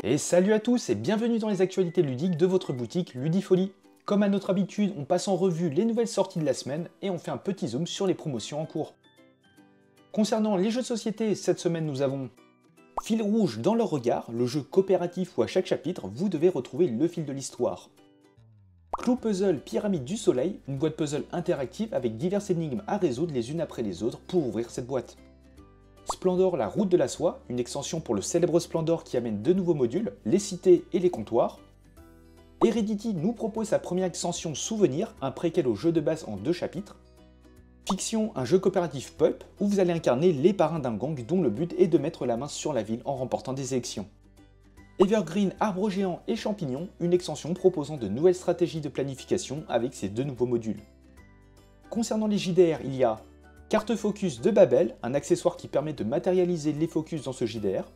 Et salut à tous et bienvenue dans les actualités ludiques de votre boutique Ludifolie. Comme à notre habitude, on passe en revue les nouvelles sorties de la semaine et on fait un petit zoom sur les promotions en cours. Concernant les jeux de société, cette semaine nous avons Fil rouge dans leur regard, le jeu coopératif où à chaque chapitre vous devez retrouver le fil de l'histoire. Clou Puzzle Pyramide du Soleil, une boîte puzzle interactive avec diverses énigmes à résoudre les unes après les autres pour ouvrir cette boîte. Splendor la route de la soie, une extension pour le célèbre Splendor qui amène deux nouveaux modules, les cités et les comptoirs. Heredity nous propose sa première extension Souvenir, un préquel au jeu de base en 2 chapitres. Fiction, un jeu coopératif pulp où vous allez incarner les parrains d'un gang dont le but est de mettre la main sur la ville en remportant des élections. Evergreen, arbre géant et champignons, une extension proposant de nouvelles stratégies de planification avec ces deux nouveaux modules. Concernant les JDR, il y a Carte Focus de Babel, un accessoire qui permet de matérialiser les focus dans ce JDR.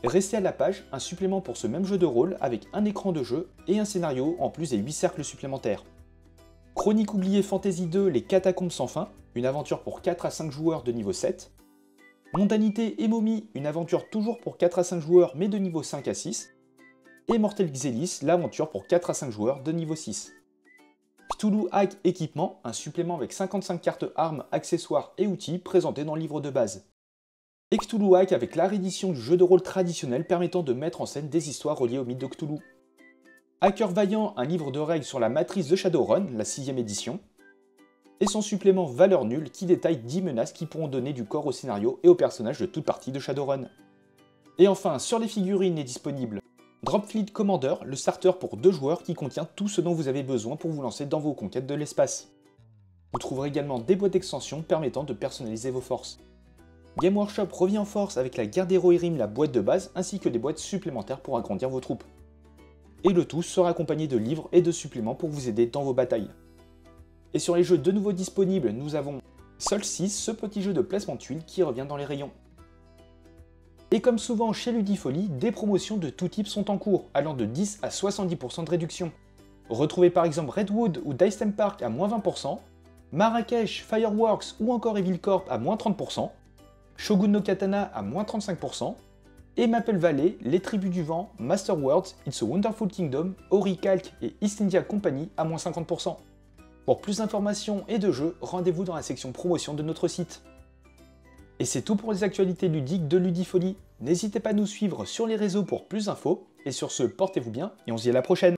Restez à la page, un supplément pour ce même jeu de rôle avec un écran de jeu et un scénario en plus des 8 cercles supplémentaires. Chronique oubliée Fantasy 2, les catacombes sans fin, une aventure pour 4 à 5 joueurs de niveau 7. Mondanité et Momie, une aventure toujours pour 4 à 5 joueurs mais de niveau 5 à 6. Et Mortel Xelis, l'aventure pour 4 à 5 joueurs de niveau 6. Cthulhu Hack Équipement, un supplément avec 55 cartes armes, accessoires et outils présentés dans le livre de base. Et Cthulhu Hack avec la réédition du jeu de rôle traditionnel permettant de mettre en scène des histoires reliées au mythe de Cthulhu. Hacker Vaillant, un livre de règles sur la matrice de Shadowrun, la 6ème édition. Et son supplément Valeur Nulle qui détaille 10 menaces qui pourront donner du corps au scénario et aux personnages de toute partie de Shadowrun. Et enfin, sur les figurines est disponible Dropfleet Commander, le starter pour 2 joueurs qui contient tout ce dont vous avez besoin pour vous lancer dans vos conquêtes de l'espace. Vous trouverez également des boîtes d'extension permettant de personnaliser vos forces. Game Workshop revient en force avec la guerre des Rohirrim, la boîte de base, ainsi que des boîtes supplémentaires pour agrandir vos troupes. Et le tout sera accompagné de livres et de suppléments pour vous aider dans vos batailles. Et sur les jeux de nouveau disponibles, nous avons Solstice, ce petit jeu de placement de tuiles qui revient dans les rayons. Et comme souvent chez Ludifolie, des promotions de tout type sont en cours, allant de 10 à 70% de réduction. Retrouvez par exemple Redwood ou Dice Theme Park à moins 20%, Marrakech, Fireworks ou encore Evil Corp à moins 30%, Shogun no Katana à moins 35%, et Maple Valley, Les Tribus du Vent, Master Worlds, It's a Wonderful Kingdom, Oricalc et East India Company à moins 50%. Pour plus d'informations et de jeux, rendez-vous dans la section promotion de notre site. Et c'est tout pour les actualités ludiques de Ludifolie. N'hésitez pas à nous suivre sur les réseaux pour plus d'infos, et sur ce, portez-vous bien et on se dit à la prochaine.